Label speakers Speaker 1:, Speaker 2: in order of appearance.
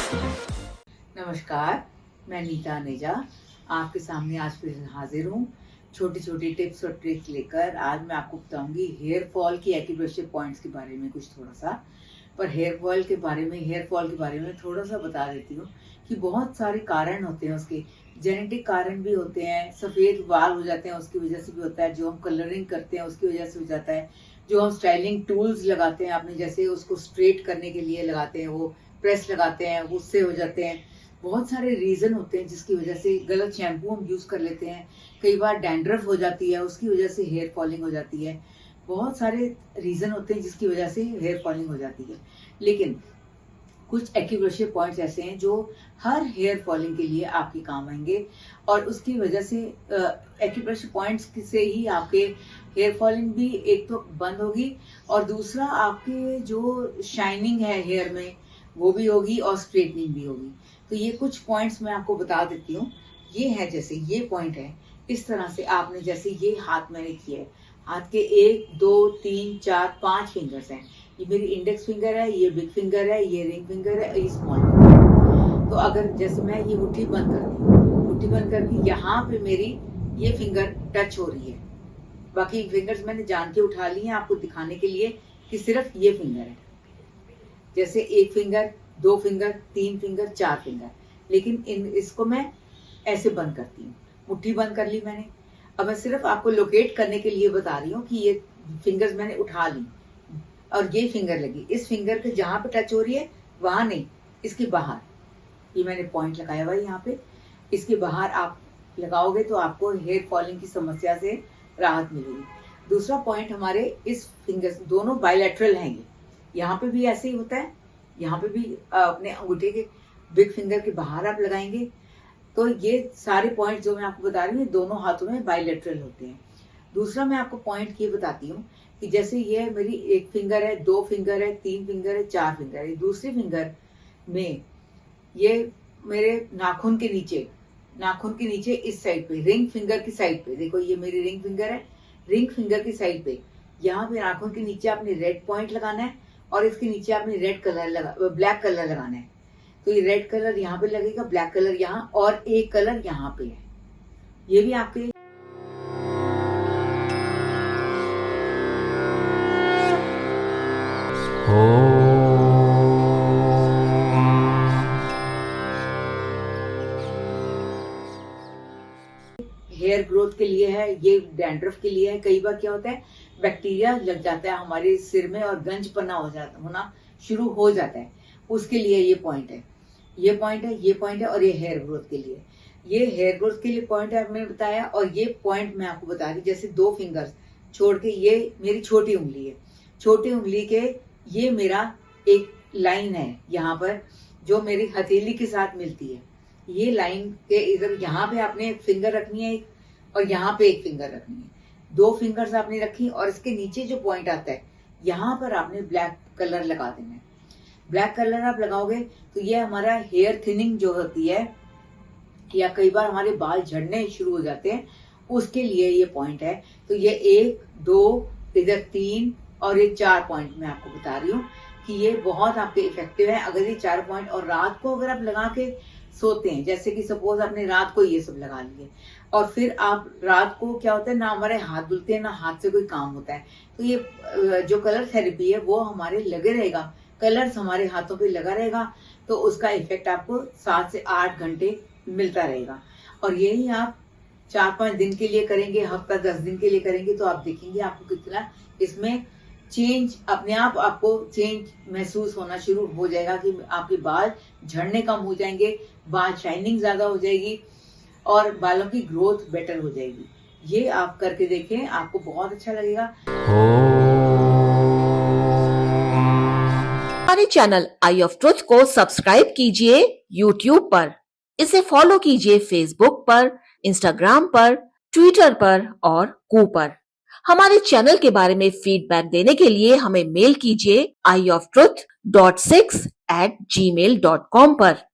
Speaker 1: नमस्कार, मैं नीता अनेजा आपके सामने आज फिर हाजिर हूँ छोटी छोटी टिप्स और ट्रिक्स लेकर। आज मैं आपको बताऊंगी हेयर फॉल की एक्यूप्रेशर पॉइंट्स के बारे में कुछ थोड़ा सा। पर हेयर फॉल के बारे में थोड़ा सा बता देती हूँ कि बहुत सारे कारण होते हैं उसके। जेनेटिक कारण भी होते हैं, सफ़ेद बाल हो जाते हैं उसकी वजह से भी होता है, जो हम कलरिंग करते हैं उसकी वजह से हो जाता है, जो हम स्टाइलिंग टूल्स लगाते हैं आपने जैसे उसको स्ट्रेट करने के लिए लगाते हैं, वो प्रेस लगाते हैं उससे हो जाते हैं। बहुत सारे रीजन होते हैं जिसकी वजह से गलत शैम्पू हम यूज कर लेते हैं, कई बार डैंड्रफ हो जाती है उसकी वजह से हेयर फॉलिंग हो जाती है। बहुत सारे रीजन होते हैं जिसकी वजह से हेयर फॉलिंग हो जाती है। लेकिन कुछ एक्यूप्रेशर पॉइंट्स ऐसे हैं जो हर हेयर फॉलिंग के लिए आपके काम आएंगे और उसकी वजह से एक्यूप्रेशर पॉइंट्स से ही आपके हेयर फॉलिंग भी एक तो बंद होगी और दूसरा आपके जो शाइनिंग है हेयर में वो भी होगी और स्ट्रेटनिंग भी होगी। तो ये कुछ पॉइंट्स मैं आपको बता देती हूँ। ये है जैसे ये पॉइंट है, इस तरह से आपने जैसे ये हाथ मैंने किया है, हाथ के 1 2 3 4 5 फिंगर्स हैं। ये मेरी इंडेक्स फिंगर है, ये बिग फिंगर है, ये रिंग फिंगर है, ये स्मॉल फिंगर है। तो अगर जैसे मैं ये मुट्ठी बंद कर दी, मुट्ठी बंद करके यहाँ पे मेरी ये फिंगर टच हो रही है, बाकी फिंगर्स मैंने जान के उठा ली हैं आपको दिखाने के लिए कि सिर्फ ये फिंगर है। जैसे 1 फिंगर, 2 फिंगर, 3 फिंगर, 4 फिंगर, लेकिन इसको मैं ऐसे बंद करती हूँ। मुट्ठी बंद कर ली मैंने। अब मैं सिर्फ आपको लोकेट करने के लिए बता रही हूँ कि ये फिंगर्स मैंने उठा ली और ये फिंगर लगी। इस फिंगर के जहां पे टच हो रही है वहां नहीं, इसके बाहर ये मैंने पॉइंट लगाया हुआ है यहाँ पे। इसके बाहर आप लगाओगे तो आपको हेयर फॉलिंग की समस्या से राहत मिलेगी। दूसरा पॉइंट हमारे इस फिंगर्स दोनों बायलैटरल हैं। ये यहाँ पे भी ऐसे ही होता है, यहाँ पे भी अपने अंगूठे के बिग फिंगर के बाहर आप लगाएंगे। तो ये सारे पॉइंट जो मैं आपको बता रही हूँ दोनों हाथों में बायलैटरल होते हैं। दूसरा मैं आपको पॉइंट ये बताती हूँ कि जैसे ये मेरी 1 फिंगर है, 2 फिंगर है, 3 फिंगर है, 4 फिंगर है। दूसरी फिंगर में ये मेरे नाखून के नीचे इस साइड पे, रिंग फिंगर की साइड पे, देखो ये मेरी रिंग फिंगर है, रिंग फिंगर की साइड पे यहाँ पे नाखून के नीचे आपने रेड पॉइंट लगाना है और इसके नीचे आपने ब्लैक कलर लगाना है। तो ये रेड कलर यहाँ पे लगेगा, ब्लैक कलर यहाँ और एक कलर यहाँ पे है। ये भी आपके हेयर ग्रोथ के लिए है, ये डैंड्रफ के लिए है। कई बार क्या होता है बैक्टीरिया लग जाता है हमारे सिर में और गंजपना होना शुरू हो जाता है, उसके लिए ये पॉइंट है, ये पॉइंट है, ये पॉइंट है और ये हेयर ग्रोथ के लिए, ये हेयर ग्रोथ के लिए पॉइंट है मैंने बताया। और ये पॉइंट मैं आपको बता रही जैसे 2 फिंगर्स छोड़ के ये मेरी छोटी उंगली है, छोटी उंगली के ये मेरा एक लाइन है यहाँ पर जो मेरी हथेली के साथ मिलती है। ये लाइन के इधर यहाँ पे आपने एक फिंगर रखनी है और यहाँ पे एक फिंगर रखनी है। 2 फिंगर्स आपने रखी और इसके नीचे जो पॉइंट आता है यहाँ पर आपने ब्लैक कलर लगा देना है। ब्लैक कलर आप लगाओगे तो ये हमारा हेयर थिनिंग जो होती है या कई बार हमारे बाल झड़ने शुरू हो जाते हैं उसके लिए ये पॉइंट है। तो ये 1 2 इधर 3 और ये 4 पॉइंट मैं आपको बता रही हूँ कि ये बहुत आपके इफेक्टिव है। अगर ये 4 पॉइंट और रात को अगर आप लगा के सोते हैं, जैसे कि सपोज आपने रात को ये सब लगा लिए और फिर आप रात को क्या होता है ना हमारे हाथ धुलते हैं ना हाथ से कोई काम होता है, तो ये जो कलर थेरेपी है वो हमारे लगे रहेगा, कलर्स हमारे हाथों पे लगा रहेगा, तो उसका इफेक्ट आपको 7 से 8 घंटे मिलता रहेगा। और यही आप 4-5 दिन के लिए करेंगे, हफ्ता 10 दिन के लिए करेंगे तो आप देखेंगे आपको कितना इसमें चेंज, अपने आप आपको चेंज महसूस होना शुरू हो जाएगा कि आपके बाल झड़ने कम हो जाएंगे, बाल शाइनिंग ज्यादा हो जाएगी और बालों की ग्रोथ बेटर हो जाएगी। ये आप करके देखें, आपको बहुत अच्छा लगेगा।
Speaker 2: हमारे चैनल आई ऑफ ट्रुथ को सब्सक्राइब कीजिए YouTube पर, इसे फॉलो कीजिए Facebook पर, Instagram पर, Twitter पर और कू पर। हमारे चैनल के बारे में फीडबैक देने के लिए हमें मेल कीजिए ioftruth.6@gmail.com पर।